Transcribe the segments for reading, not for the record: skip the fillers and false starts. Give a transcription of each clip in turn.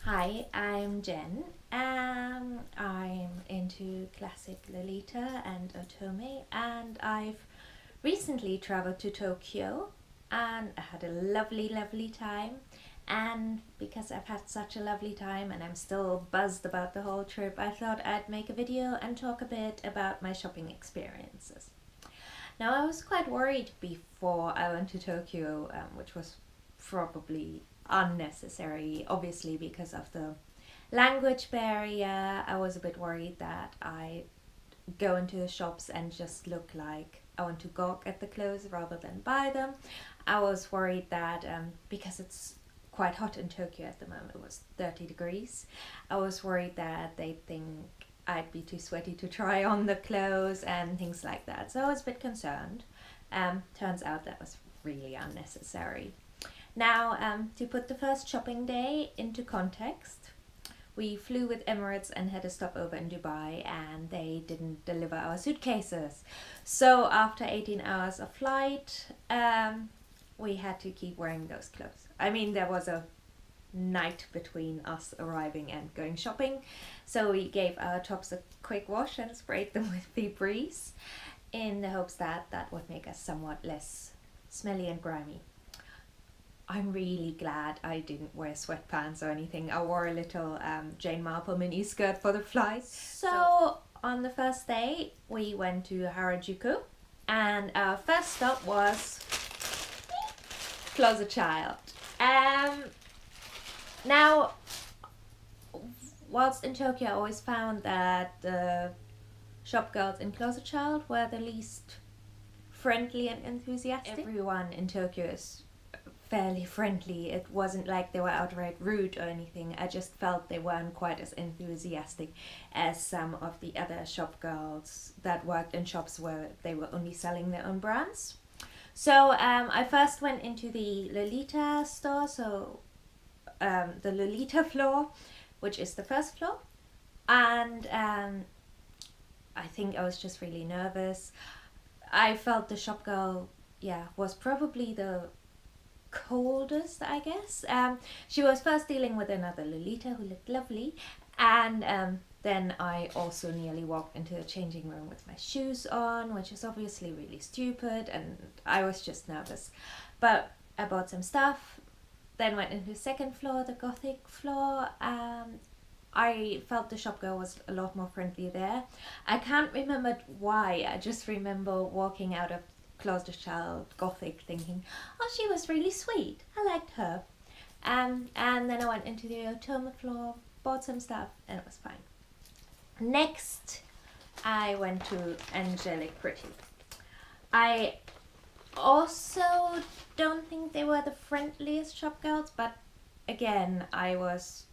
Hi, I'm Jen. I'm into classic Lolita and Otome, and I've recently traveled to Tokyo and I had a lovely time. And because I've had such a lovely time and I'm still buzzed about the whole trip, I thought I'd make a video and talk a bit about my shopping experiences. Now, I was quite worried before I went to Tokyo, which was probably unnecessary, obviously, because of the language barrier. I was a bit worried that I go into the shops and just look like I want to gawk at the clothes rather than buy them. I was worried that because it's quite hot in Tokyo at the moment, it was 30 degrees. I was worried that they'd think I'd be too sweaty to try on the clothes and things like that. So I was a bit concerned. Turns out that was really unnecessary. Now, to put the first shopping day into context, we flew with Emirates and had a stopover in Dubai, and they didn't deliver our suitcases. So after 18 hours of flight, we had to keep wearing those clothes. I mean, there was a night between us arriving and going shopping, so we gave our tops a quick wash and sprayed them with Febreze in the hopes that that would make us somewhat less smelly and grimy. I'm really glad I didn't wear sweatpants or anything. I wore a little Jane Marple mini skirt for the flight. So on the first day we went to Harajuku, and our first stop was Closetchild. Now, whilst in Tokyo, I always found that the shop girls in Closetchild were the least friendly and enthusiastic. Everyone in Tokyo is fairly friendly. It wasn't like they were outright rude or anything. I just felt they weren't quite as enthusiastic as some of the other shop girls that worked in shops where they were only selling their own brands. So I first went into the Lolita store, so the Lolita floor, which is the first floor, and I think I was just really nervous. I felt the shop girl, was probably the coldest, I guess. She was first dealing with another Lolita who looked lovely, and then I also nearly walked into the changing room with my shoes on, which is obviously really stupid, and I was just nervous. But I bought some stuff, then went into the second floor, the gothic floor. I felt the shop girl was a lot more friendly there. I can't remember why, I just remember walking out of Closetchild Gothic thinking, oh, she was really sweet, I liked her. And then I went into the Otome floor, bought some stuff, and it was fine. Next, I went to Angelic Pretty. I also don't think they were the friendliest shop girls, but again, I was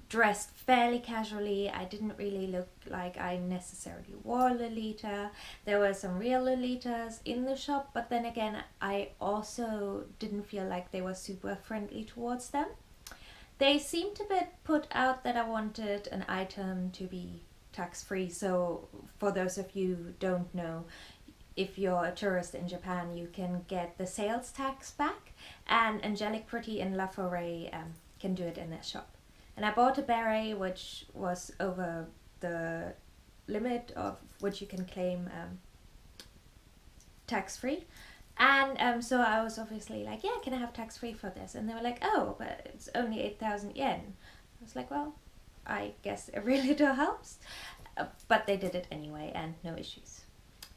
dressed fairly casually. I didn't really look like I necessarily wore Lolita. There were some real Lolitas in the shop, but then again, I also didn't feel like they were super friendly towards them. They seemed a bit put out that I wanted an item to be tax-free. So for those of you who don't know, if you're a tourist in Japan, you can get the sales tax back, and Angelic Pretty and La Forêt can do it in their shop. And I bought a beret which was over the limit of which you can claim tax-free. And so I was obviously like, yeah, can I have tax-free for this? And they were like, oh, but it's only 8,000 yen. I was like, well, I guess every little helps. But they did it anyway, and no issues.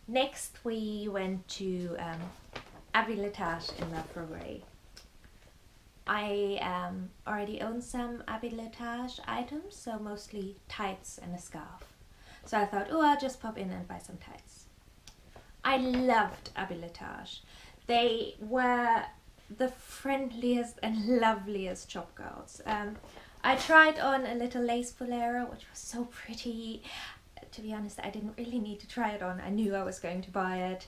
Next, we went to Abilletage in La Forêt. I already own some Abilletage items, so mostly tights and a scarf. So I thought, oh, I'll just pop in and buy some tights. I loved Abilletage. They were the friendliest and loveliest shop girls. I tried on a little lace bolero, which was so pretty. To be honest, I didn't really need to try it on. I knew I was going to buy it.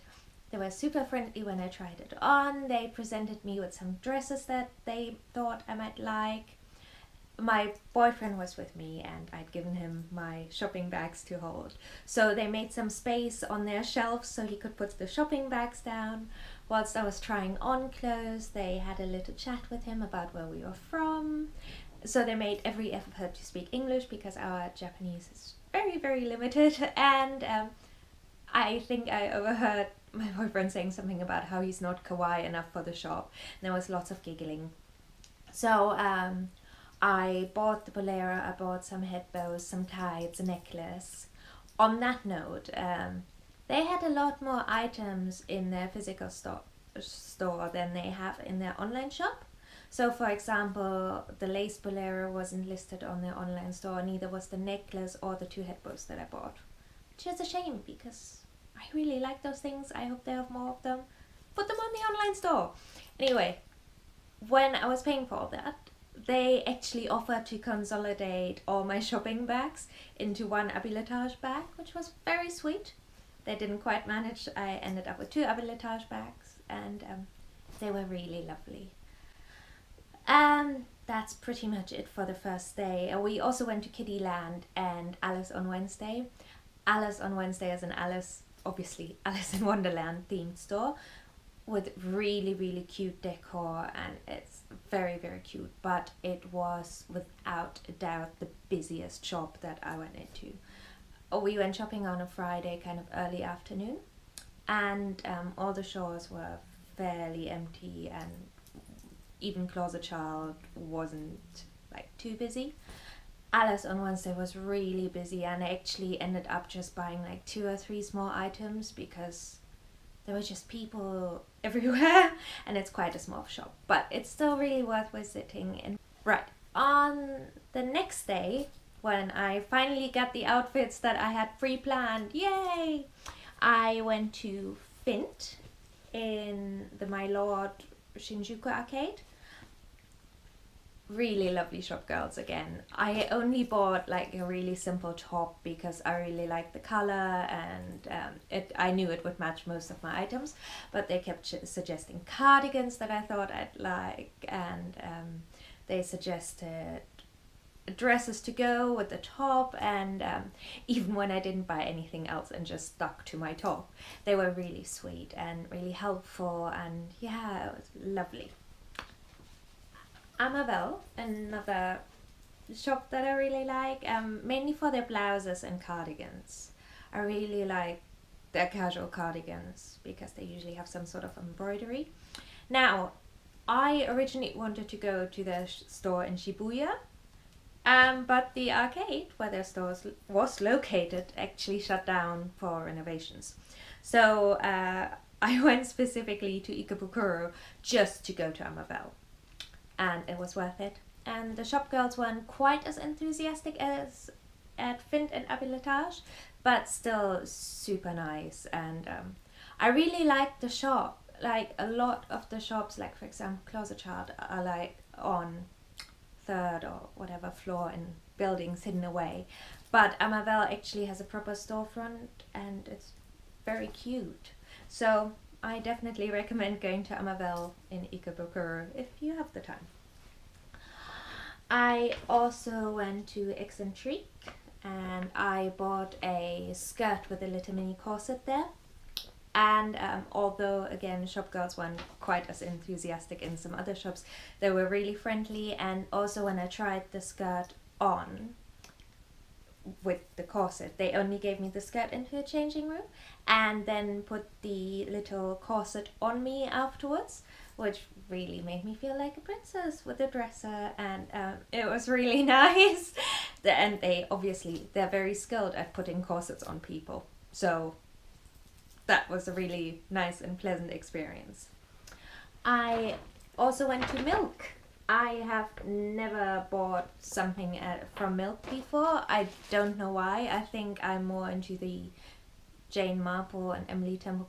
They were super friendly when I tried it on. They presented me with some dresses that they thought I might like. My boyfriend was with me and I'd given him my shopping bags to hold. So they made some space on their shelves so he could put the shopping bags down. Whilst I was trying on clothes, they had a little chat with him about where we were from. So they made every effort to speak English because our Japanese is very, very limited. And I think I overheard my boyfriend saying something about how he's not kawaii enough for the shop. And there was lots of giggling. So I bought the bolero, I bought some head bows, some tights, a necklace. On that note, they had a lot more items in their physical store than they have in their online shop. So for example, the lace bolero wasn't listed on their online store, neither was the necklace or the 2 head bows that I bought. Which is a shame because I really like those things. I hope they have more of them. Put them on the online store. Anyway, when I was paying for all that, they actually offered to consolidate all my shopping bags into one Abilletage bag, which was very sweet. They didn't quite manage. I ended up with 2 Abilletage bags, and they were really lovely. That's pretty much it for the first day. We also went to Kittyland and Alice on Wednesday. Alice on Wednesday is an obviously Alice in Wonderland themed store with really, really cute decor, and it's very, very cute. But it was without a doubt the busiest shop that I went into. We went shopping on a Friday, kind of early afternoon, and all the stores were fairly empty, and even Closetchild wasn't like too busy. Alice on Wednesday was really busy, and I actually ended up just buying like 2 or 3 small items because there were just people everywhere, and it's quite a small shop, but it's still really worth visiting. And right, on the next day, when I finally got the outfits that I had pre-planned, yay! I went to Fint in the My Lord Shinjuku arcade. Really lovely shop, girls. Again, I only bought like a really simple top because I really liked the color, and I knew it would match most of my items, but they kept suggesting cardigans that I thought I'd like, and they suggested dresses to go with the top, and even when I didn't buy anything else and just stuck to my top, they were really sweet and really helpful, and yeah, it was lovely. Amabel, another shop that I really like, mainly for their blouses and cardigans. I really like their casual cardigans because they usually have some sort of embroidery. Now, I originally wanted to go to their store in Shibuya, but the arcade where their store was located actually shut down for renovations. So I went specifically to Ikebukuro just to go to Amabel. And it was worth it. And the shop girls weren't quite as enthusiastic as at Fint and Abilletage, but still super nice. And I really liked the shop. Like a lot of the shops, like for example Closetchild, are like on 3rd or whatever floor in buildings hidden away. But Amabel actually has a proper storefront, and it's very cute. So I definitely recommend going to Amabel in Ikebukuro if you have the time. I also went to Excentrique, and I bought a skirt with a little mini corset there. And although again shop girls weren't quite as enthusiastic in some other shops, they were really friendly. And also when I tried the skirt on with the corset, they only gave me the skirt into a changing room and then put the little corset on me afterwards, which really made me feel like a princess with a dresser, and it was really nice. And they're very skilled at putting corsets on people, so that was a really nice and pleasant experience. I also went to Milk. I have never bought something from Milk before. I don't know why. I think I'm more into the Jane Marple and Emily Temple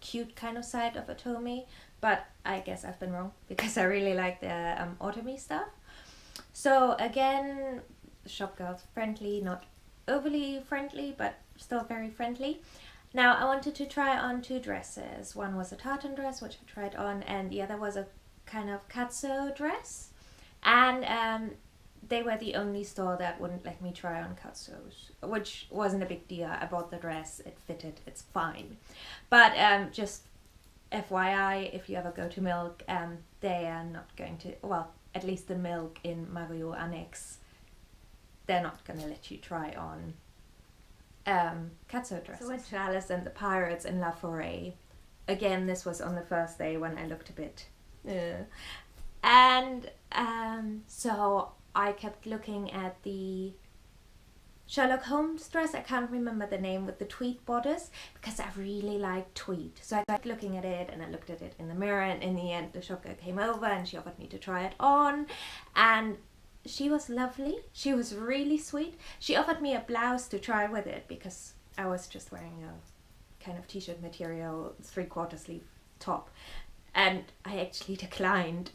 cute kind of side of Otome, but I guess I've been wrong because I really like the Otome stuff. So again, shop girls friendly, not overly friendly, but still very friendly. Now I wanted to try on 2 dresses. One was a tartan dress, which I tried on, and the other was a kind of katsu dress, and they were the only store that wouldn't let me try on katsus, which wasn't a big deal. I bought the dress, it fitted, it's fine. But just FYI, if you ever go to Milk, they are not going to, well, at least the Milk in Mario Annex, they're not gonna let you try on catsuit dresses. So I went to Alice and the Pirates in La Forêt. Again, this was on the first day when I looked a bit. And so I kept looking at the Sherlock Holmes dress. I can't remember the name, with the tweed bodice, because I really like tweed. So I kept looking at it, and I looked at it in the mirror, and in the end the shop girl came over and she offered me to try it on, and she was lovely. She was really sweet. She offered me a blouse to try with it because I was just wearing a kind of t-shirt material 3/4 sleeve top, and I actually declined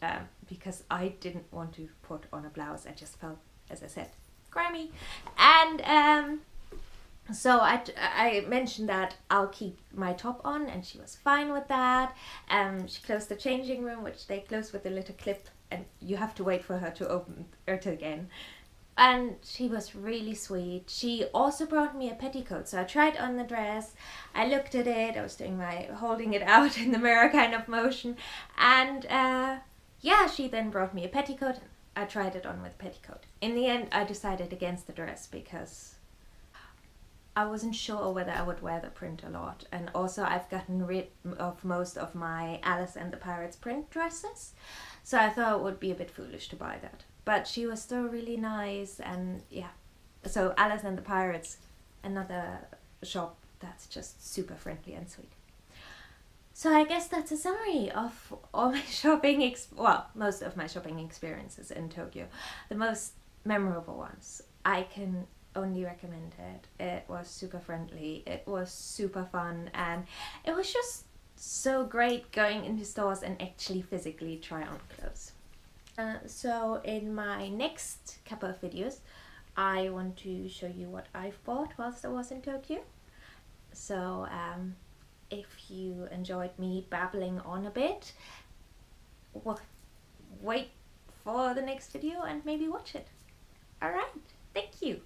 because I didn't want to put on a blouse. I just felt, as I said, grimy. And so I mentioned that I'll keep my top on, and she was fine with that. She closed the changing room, which they closed with a little clip, and you have to wait for her to open it again. And she was really sweet. She also brought me a petticoat, so I tried on the dress, I looked at it, I was doing my holding it out in the mirror kind of motion, and yeah, she then brought me a petticoat. I tried it on with petticoat. In the end, I decided against the dress because I wasn't sure whether I would wear the print a lot, and also I've gotten rid of most of my Alice and the Pirates print dresses, so I thought it would be a bit foolish to buy that. But she was still really nice, and yeah. So Alice and the Pirates, another shop that's just super friendly and sweet. So I guess that's a summary of all my shopping, most of my shopping experiences in Tokyo. The most memorable ones. I can only recommend it. It was super friendly, it was super fun, and it was just so great going into stores and actually physically try on clothes. So in my next couple of videos, I want to show you what I've bought whilst I was in Tokyo. So if you enjoyed me babbling on a bit, well, wait for the next video and maybe watch it. Alright, thank you!